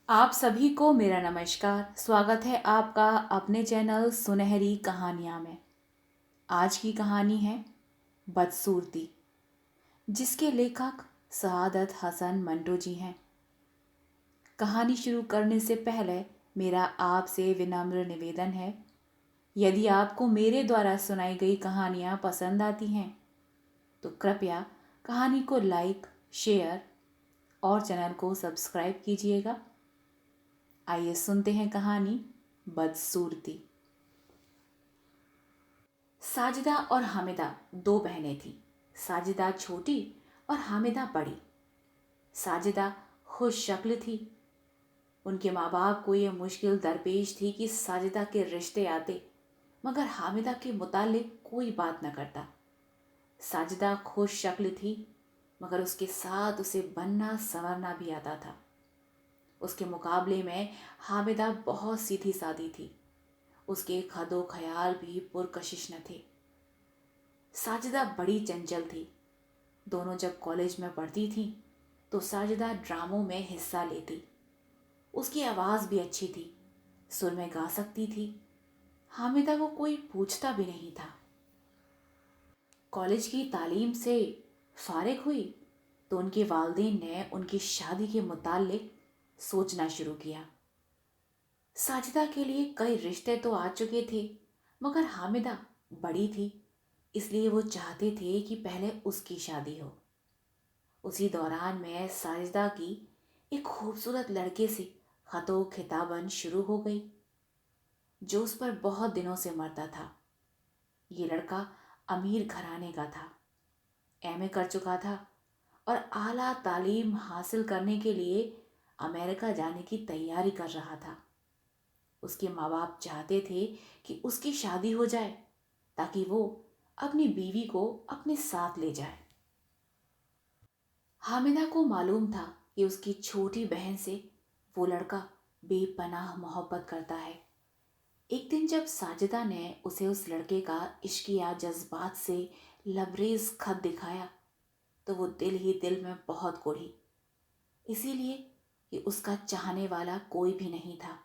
आप सभी को मेरा नमस्कार। स्वागत है आपका अपने चैनल सुनहरी कहानियाँ में। आज की कहानी है बदसूरती, जिसके लेखक सआदत हसन मंटो जी हैं। कहानी शुरू करने से पहले मेरा आपसे विनम्र निवेदन है, यदि आपको मेरे द्वारा सुनाई गई कहानियाँ पसंद आती हैं तो कृपया कहानी को लाइक, शेयर और चैनल को सब्सक्राइब कीजिएगा। आइए सुनते हैं कहानी बदसूरती। साजिदा और हामिदा दो बहनें थीं। साजिदा छोटी और हामिदा बड़ी। साजिदा खुश शक्ल थी। उनके माँ बाप को यह मुश्किल दरपेश थी कि साजिदा के रिश्ते आते मगर हामिदा के मुतालिक कोई बात न करता। साजिदा खुश शक्ल थी मगर उसके साथ उसे बनना संवरना भी आता था। उसके मुकाबले में हामिदा बहुत सीधी सादी थी। उसके खदो ख्याल भी पुरकशिश न थे। साजिदा बड़ी चंचल थी। दोनों जब कॉलेज में पढ़ती थी तो साजिदा ड्रामों में हिस्सा लेती। उसकी आवाज़ भी अच्छी थी, सुर में गा सकती थी। हामिदा को कोई पूछता भी नहीं था। कॉलेज की तालीम से फारिग हुई तो उनके वालिदैन ने उनकी शादी के मुताल्लिक सोचना शुरू किया। साजिदा के लिए कई रिश्ते तो आ चुके थे मगर हामिदा बड़ी थी, इसलिए वो चाहते थे कि पहले उसकी शादी हो। उसी दौरान में साजिदा की एक खूबसूरत लड़के से खतो खिताबन शुरू हो गई जो उस पर बहुत दिनों से मरता था। ये लड़का अमीर घराने का था, एमए कर चुका था और आला तालीम हासिल करने के लिए अमेरिका जाने की तैयारी कर रहा था। उसके माँ बाप चाहते थे कि उसकी शादी हो जाए ताकि वो अपनी बीवी को अपने साथ ले जाए। हामिदा को मालूम था कि उसकी छोटी बहन से वो लड़का बेपनाह मोहब्बत करता है। एक दिन जब साजिदा ने उसे उस लड़के का इश्किया जज्बात से लबरेज खत दिखाया तो वो दिल ही दिल में बहुत कुढ़ी, इसीलिए कि उसका चाहने वाला कोई भी नहीं था।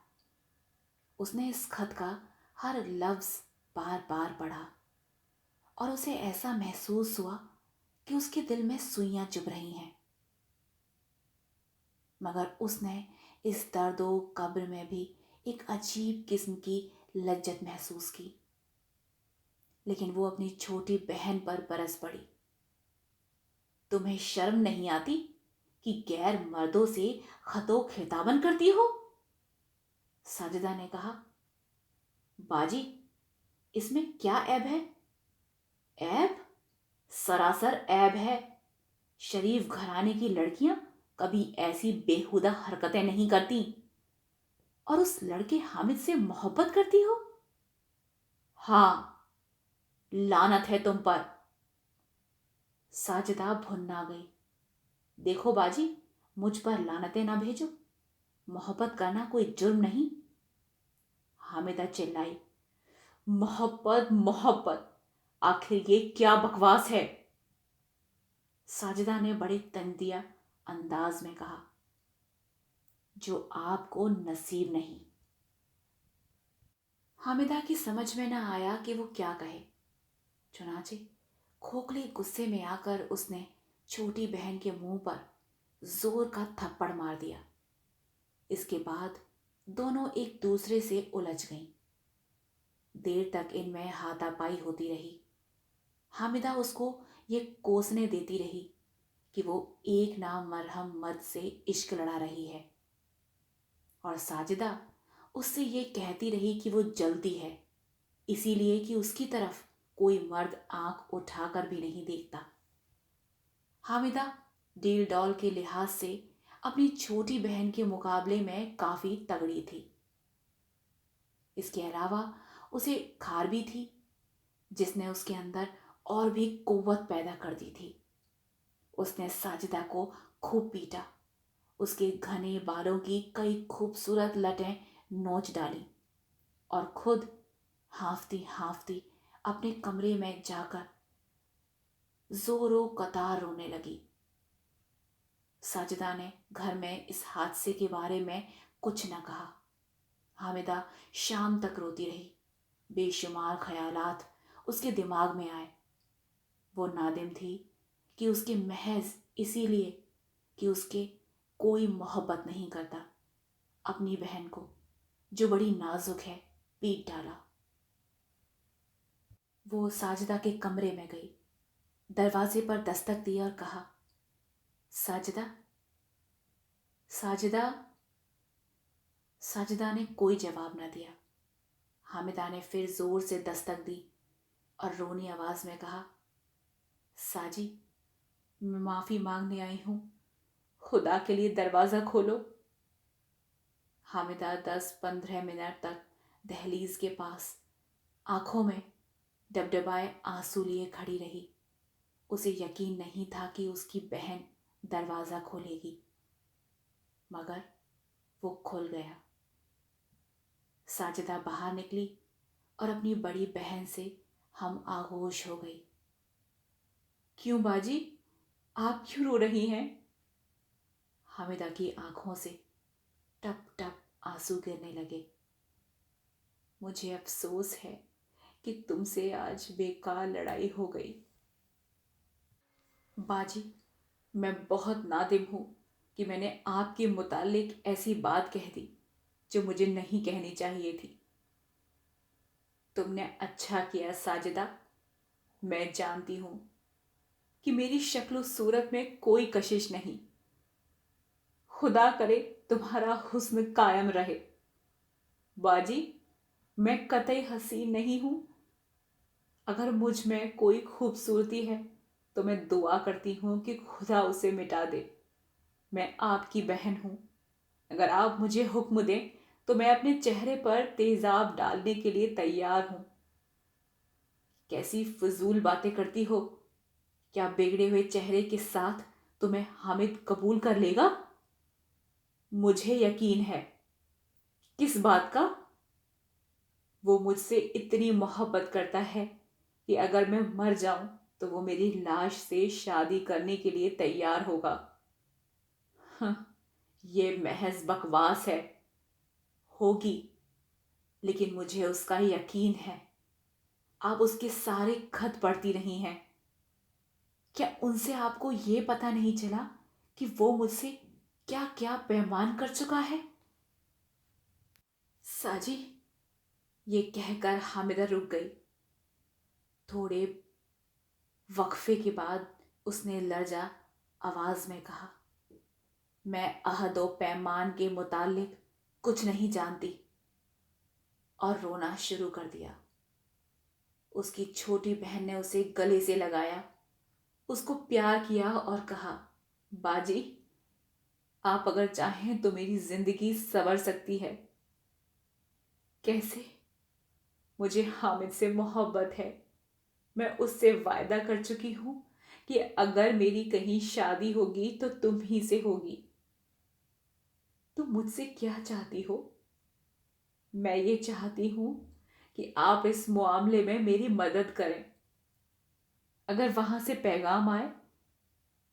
उसने इस खत का हर लफ्ज बार बार पढ़ा और उसे ऐसा महसूस हुआ कि उसके दिल में सुइयां चुभ रही हैं। मगर उसने इस दर्दो कब्र में भी एक अजीब किस्म की लज्जत महसूस की। लेकिन वो अपनी छोटी बहन पर बरस पड़ी। तुम्हें शर्म नहीं आती कि गैर मर्दों से खतो खिताबन करती हो? साजिदा ने कहा। बाजी, इसमें क्या ऐब है? ऐब? सरासर ऐब है। शरीफ घराने की लड़कियां कभी ऐसी बेहुदा हरकतें नहीं करती। और उस लड़के हामिद से मोहब्बत करती हो? हाँ, लानत है तुम पर। साजिदा भुन्ना गई। देखो बाजी, मुझ पर लानतें ना भेजो। मोहब्बत करना कोई जुर्म नहीं। हामिदा चिल्लाई। मोहब्बत मोहब्बत, आखिर ये क्या बकवास है? साजिदा ने बड़े तंदिया अंदाज में कहा, जो आपको नसीब नहीं। हामिदा की समझ में न आया कि वो क्या कहे। चुनाचे खोखले गुस्से में आकर उसने छोटी बहन के मुंह पर जोर का थप्पड़ मार दिया। इसके बाद दोनों एक दूसरे से उलझ गईं। देर तक इनमें हाथापाई होती रही। हामिदा उसको ये कोसने देती रही कि वो एक नाम मरहम मर्द से इश्क लड़ा रही है और साजिदा उससे ये कहती रही कि वो जलती है, इसीलिए कि उसकी तरफ कोई मर्द आंख उठाकर भी नहीं देखता। हामिदा डील डॉल के लिहाज से अपनी छोटी बहन के मुकाबले में काफी तगड़ी थी। इसके अलावा उसे खार भी थी जिसने उसके अंदर और भी कुव्वत पैदा कर दी थी। उसने साजिदा को खूब पीटा, उसके घने बालों की कई खूबसूरत लटें नोच डाली और खुद हांफती हांफती अपने कमरे में जाकर जोरों कतार रोने लगी। साजिदा ने घर में इस हादसे के बारे में कुछ न कहा। हामिदा शाम तक रोती रही। बेशुमार ख्यालात उसके दिमाग में आए। वो नादिम थी कि उसके महज इसीलिए कि उसके कोई मोहब्बत नहीं करता, अपनी बहन को जो बड़ी नाजुक है पीट डाला। वो साजिदा के कमरे में गई, दरवाजे पर दस्तक दी और कहा, साजिदा, साजिदा। साजिदा ने कोई जवाब न दिया। हामिदा ने फिर जोर से दस्तक दी और रोनी आवाज में कहा, साजी, मैं माफी मांगने आई हूं, खुदा के लिए दरवाजा खोलो। हामिदा 10-15 मिनट तक दहलीज के पास आंखों में डबडबाए आंसू लिए खड़ी रही। उसे यकीन नहीं था कि उसकी बहन दरवाजा खोलेगी, मगर वो खुल गया। साजिदा बाहर निकली और अपनी बड़ी बहन से हम आगोश हो गई। क्यों बाजी, आप क्यों रो रही हैं? हामिदा की आंखों से टप टप आंसू गिरने लगे। मुझे अफसोस है कि तुमसे आज बेकार लड़ाई हो गई। बाजी, मैं बहुत नादिम हूं कि मैंने आपके मुतालिक ऐसी बात कह दी जो मुझे नहीं कहनी चाहिए थी। तुमने अच्छा किया साजिदा। मैं जानती हूं कि मेरी शक्ल सूरत में कोई कशिश नहीं। खुदा करे तुम्हारा हुस्न कायम रहे। बाजी, मैं कतई हसीन नहीं हूं। अगर मुझ में कोई खूबसूरती है तो मैं दुआ करती हूं कि खुदा उसे मिटा दे। मैं आपकी बहन हूं। अगर आप मुझे हुक्म दें तो मैं अपने चेहरे पर तेजाब डालने के लिए तैयार हूं। कैसी फजूल बातें करती हो? क्या बिगड़े हुए चेहरे के साथ तुम्हें हामिद कबूल कर लेगा? मुझे यकीन है। किस बात का? वो मुझसे इतनी मोहब्बत करता है कि अगर मैं मर जाऊं तो वो मेरी लाश से शादी करने के लिए तैयार होगा। हाँ, ये महज बकवास है। होगी, लेकिन मुझे उसका यकीन है। आप उसके सारे खत पढ़ती रही हैं। क्या उनसे आपको ये पता नहीं चला कि वो मुझसे क्या क्या पैमान कर चुका है? साजी, ये कहकर हामिदा रुक गई। थोड़े वक्फे के बाद उसने लर्जा आवाज में कहा, मैं अहद व पैमान के मुतालिक कुछ नहीं जानती, और रोना शुरू कर दिया। उसकी छोटी बहन ने उसे गले से लगाया, उसको प्यार किया और कहा, बाजी, आप अगर चाहें तो मेरी जिंदगी संवर सकती है। कैसे? मुझे हामिद से मोहब्बत है। मैं उससे वायदा कर चुकी हूं कि अगर मेरी कहीं शादी होगी तो तुम ही से होगी। तुम मुझसे क्या चाहती हो? मैं ये चाहती हूं कि आप इस मामले में मेरी मदद करें। अगर वहां से पैगाम आए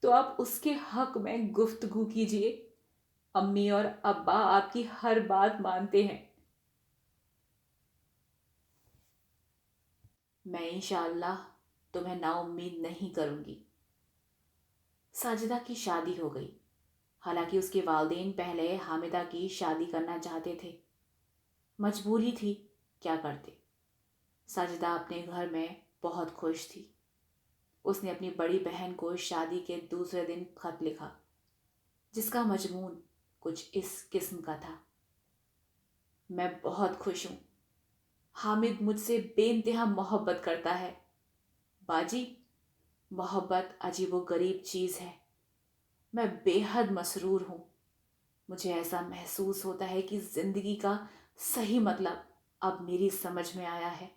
तो आप उसके हक में गुफ्तगू कीजिए। अम्मी और अब्बा आपकी हर बात मानते हैं। मैं इंशाअल्लाह तुम्हें नाउम्मीद नहीं करूंगी। साजिदा की शादी हो गई। हालांकि उसके वालिदैन पहले हामिदा की शादी करना चाहते थे। मजबूरी थी, क्या करते। साजिदा अपने घर में बहुत खुश थी। उसने अपनी बड़ी बहन को शादी के दूसरे दिन खत लिखा, जिसका मजमून कुछ इस किस्म का था, मैं बहुत खुश हूं। हामिद मुझसे बेइंतहा मोहब्बत करता है। बाजी, मोहब्बत अजीबो गरीब चीज है। मैं बेहद मसरूर हूं। मुझे ऐसा महसूस होता है कि जिंदगी का सही मतलब अब मेरी समझ में आया है।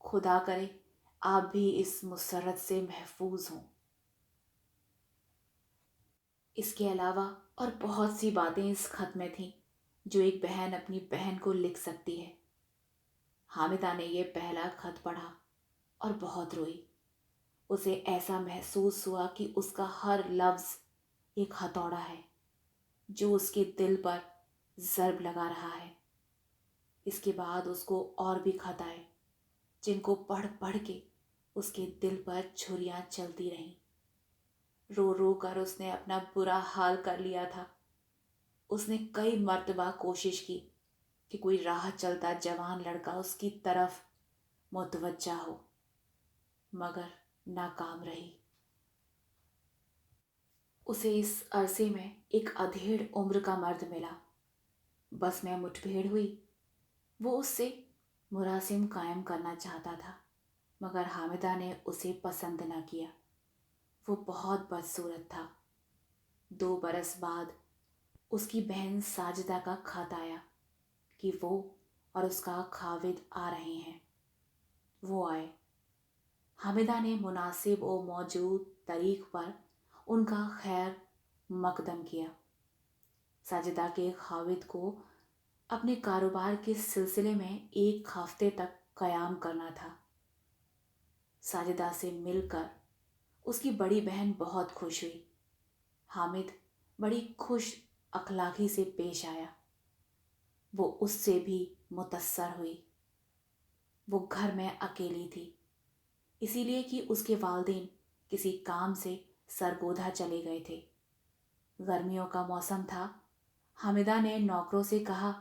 खुदा करे आप भी इस मुसरत से महफूज हों। इसके अलावा और बहुत सी बातें इस खत में थीं जो एक बहन अपनी बहन को लिख सकती है। हामिदा ने यह पहला खत पढ़ा और बहुत रोई। उसे ऐसा महसूस हुआ कि उसका हर लफ्ज एक हथौड़ा है जो उसके दिल पर ضرب لگا رہا ہے۔ اس کے بعد اس کو اور بھی خط آئے جن کو پڑھ پڑھ کے اس کے دل پر چھریاں چلتی رہیں۔ رو رو کر اس نے اپنا برا حال کر لیا تھا۔ اس نے کئی مرتبہ کوشش کی کہ کوئی راہ چلتا جوان لڑکا اس کی طرف متوجہ ہو، مگر ناکام رہی۔ اسے اس عرصے میں ایک ادھیڑ عمر کا مرد ملا۔ بس میں مٹ بھیڑ ہوئی۔ وہ اس سے مراسم قائم کرنا چاہتا تھا، مگر حامدہ نے اسے پسند نہ کیا۔ وہ بہت بدصورت تھا۔ 2 برس بعد اس کی بہن ساجدہ کا خط آیا کہ وہ اور اس کا خاوند آ رہے ہیں۔ وہ آئے۔ حامدہ نے مناسب و موجود طریق پر ان کا خیر مقدم کیا۔ ساجدہ کے خاوند کو اپنے کاروبار کے سلسلے میں 1 ہفتے تک قیام کرنا تھا۔ ساجدہ سے مل کر اس کی بڑی بہن بہت خوش ہوئی۔ حامد بڑی خوش اخلاقی سے پیش آیا۔ وہ اس سے بھی متاثر ہوئی۔ وہ گھر میں اکیلی تھی، اسی لیے کہ اس کے والدین کسی کام سے سرگودھا چلے گئے تھے۔ گرمیوں کا موسم تھا۔ حامدہ نے نوکروں سے کہا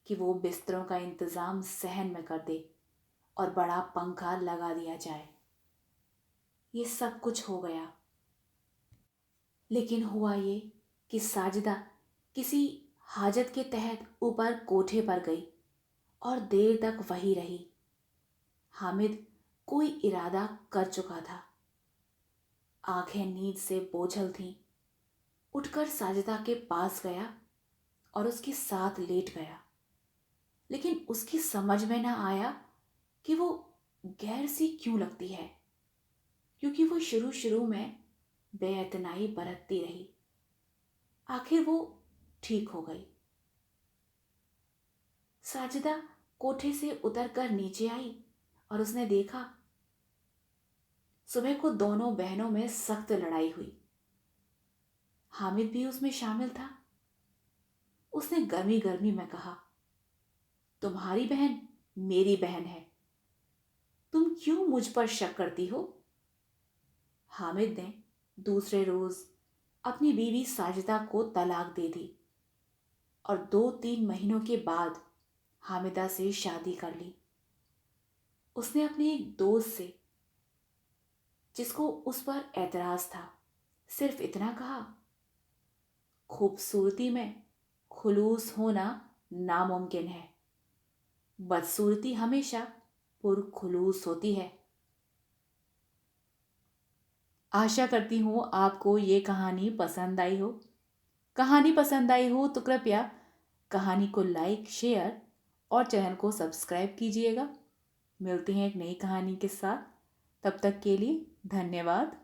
کہ وہ بستروں کا انتظام صحن میں کر دے اور بڑا پنکھا لگا دیا جائے۔ یہ سب کچھ ہو گیا، لیکن ہوا یہ کہ ساجدہ کسی حاجت کے تحت اوپر کوٹھے پر گئی اور دیر تک وہیں رہی۔ حامد کوئی ارادہ کر چکا تھا۔ آنکھیں نیند سے بوجھل تھیں۔ اٹھ کر ساجدہ کے پاس گیا اور اس کے ساتھ لیٹ گیا، لیکن اس کی سمجھ میں نہ آیا کہ وہ غیر سی کیوں لگتی ہے، کیونکہ وہ شروع میں بے اعتنائی برتتی رہی۔ آخر وہ ٹھیک ہو گئی۔ ساجدہ کوٹھے سے اتر کر نیچے آئی اور اس نے دیکھا صبح کو دونوں بہنوں میں سخت لڑائی ہوئی۔ حامد بھی اس میں شامل تھا۔ اس نے گرمی گرمی میں کہا، تمہاری بہن میری بہن ہے، تم کیوں مجھ پر شک کرتی ہو؟ حامد نے دوسرے روز اپنی بیوی ساجدہ کو طلاق دے دی اور 2-3 مہینوں کے بعد حامدہ سے شادی کر لی۔ اس نے اپنے ایک دوست سے، جس کو اس پر اعتراض تھا، صرف اتنا کہا، خوبصورتی میں خلوص ہونا ناممکن ہے، بدصورتی ہمیشہ پرخلوص ہوتی ہے۔ آشا کرتی ہوں آپ کو یہ کہانی پسند آئی ہو۔ کہانی پسند آئی ہو تو کرپیا کہانی کو لائک، شیئر اور چینل کو سبسکرائب کیجیے گا۔ ملتے ہیں ایک نئی کہانی کے ساتھ، تب تک کے لیے دھنیہ واد۔